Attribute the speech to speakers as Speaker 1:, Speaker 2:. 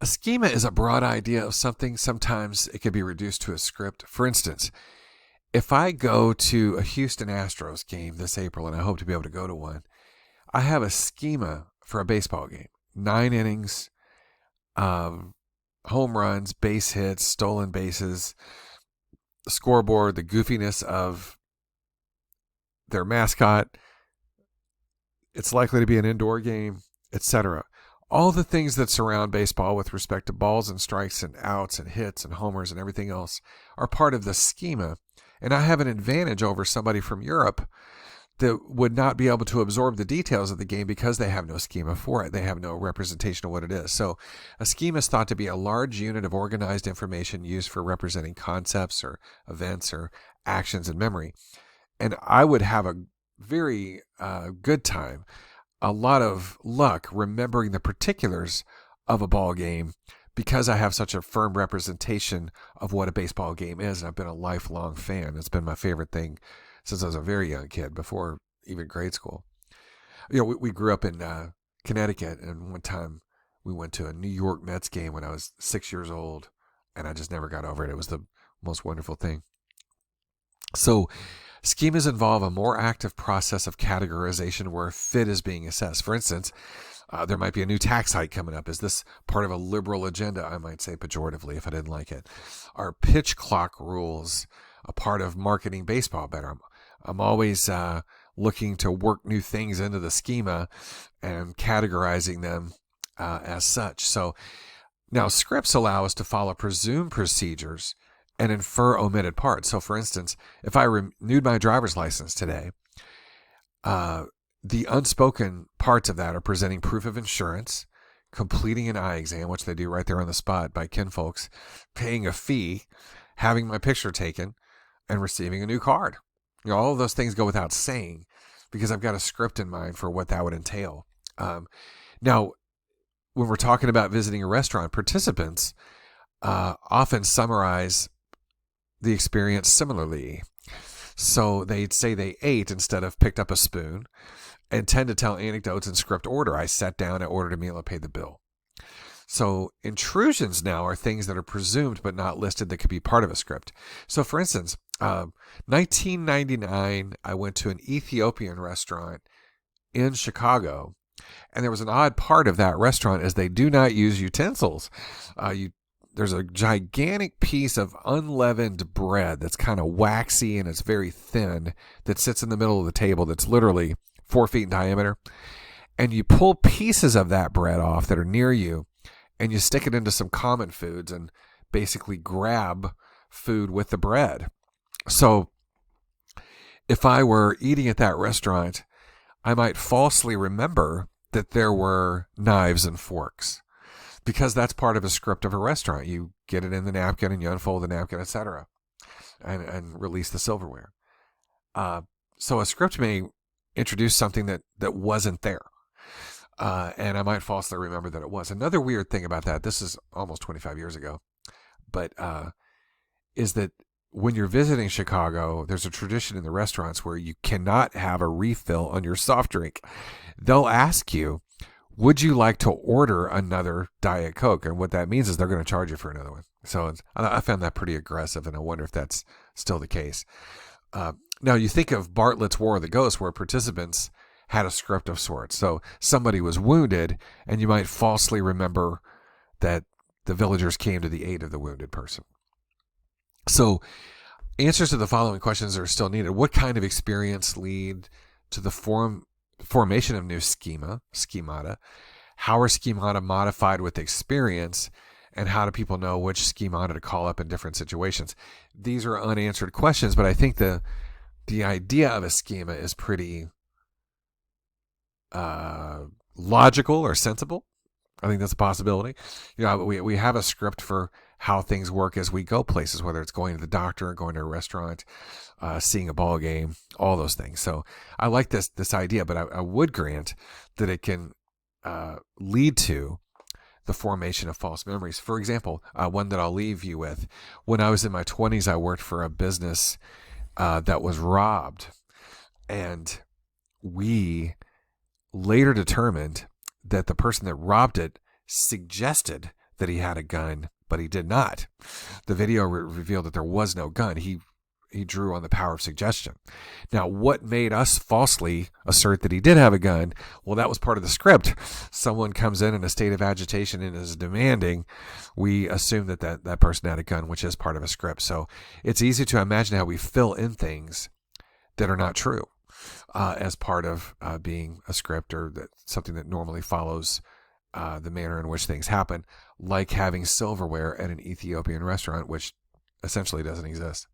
Speaker 1: A schema is a broad idea of something. Sometimes it can be reduced to a script. For instance, if I go to a Houston Astros game this April, and I hope to be able to go to one, I have a schema for a baseball game. 9 innings, home runs, base hits, stolen bases, the scoreboard, the goofiness of their mascot. It's likely to be an indoor game, etc. All the things that surround baseball with respect to balls and strikes and outs and hits and homers and everything else are part of the schema. And I have an advantage over somebody from Europe that would not be able to absorb the details of the game because they have no schema for it. They have no representation of what it is. So a schema is thought to be a large unit of organized information used for representing concepts or events or actions in memory. And I would have a very good time, a lot of luck remembering the particulars of a ball game because I have such a firm representation of what a baseball game is. And I've been a lifelong fan. It's been my favorite thing since I was a very young kid, before even grade school. We grew up in Connecticut, and one time we went to a New York Mets game when I was 6 years old, and I just never got over it. It was the most wonderful thing. So schemas involve a more active process of categorization where fit is being assessed. For instance, there might be a new tax hike coming up. Is this part of a liberal agenda? I might say pejoratively if I didn't like it. Are pitch clock rules a part of marketing baseball better? I'm always looking to work new things into the schema and categorizing them as such. So now scripts allow us to follow presumed procedures and infer omitted parts. So for instance, if I renewed my driver's license today, the unspoken parts of that are presenting proof of insurance, completing an eye exam, which they do right there on the spot by kinfolks, paying a fee, having my picture taken, and receiving a new card. All of those things go without saying because I've got a script in mind for what that would entail. Now, when we're talking about visiting a restaurant, participants often summarize the experience similarly. So they'd say they ate instead of picked up a spoon, and tend to tell anecdotes in script order. I sat down, I ordered a meal, I paid the bill. So intrusions now are things that are presumed but not listed that could be part of a script. So for instance, 1999, I went to an Ethiopian restaurant in Chicago, and there was an odd part of that restaurant is they do not use utensils. There's a gigantic piece of unleavened bread that's kind of waxy and it's very thin that sits in the middle of the table that's literally 4 feet in diameter. And you pull pieces of that bread off that are near you and you stick it into some common foods and basically grab food with the bread. So if I were eating at that restaurant, I might falsely remember that there were knives and forks because that's part of a script of a restaurant. You get it in the napkin and you unfold the napkin, etc., and release the silverware. So a script may introduce something that wasn't there. And I might falsely remember that it was. Another weird thing about that, this is almost 25 years ago, but is that when you're visiting Chicago, there's a tradition in the restaurants where you cannot have a refill on your soft drink. They'll ask you, would you like to order another Diet Coke? And what that means is they're going to charge you for another one. So I found that pretty aggressive, and I wonder if that's still the case. Now, you think of Bartlett's War of the Ghosts, where participants had a script of sorts. So somebody was wounded, and you might falsely remember that the villagers came to the aid of the wounded person. So answers to the following questions are still needed. What kind of experience lead to the formation of new schemata? How are schemata modified with experience? And how do people know which schemata to call up in different situations? These are unanswered questions, but I think the idea of a schema is pretty logical or sensible. I think that's a possibility. We have a script for how things work as we go places, whether it's going to the doctor, going to a restaurant, seeing a ball game, all those things. So I like this idea, but I would grant that it can lead to the formation of false memories. For example, one that I'll leave you with. When I was in my 20s, I worked for a business that was robbed, and we later determined that the person that robbed it suggested that he had a gun, but he did not. The video revealed that there was no gun. He drew on the power of suggestion. Now, what made us falsely assert that he did have a gun? Well, that was part of the script. Someone comes in a state of agitation and is demanding. We assume that person had a gun, which is part of a script. So it's easy to imagine how we fill in things that are not true as part of being a script, or that something that normally follows the manner in which things happen, like having silverware at an Ethiopian restaurant, which essentially doesn't exist.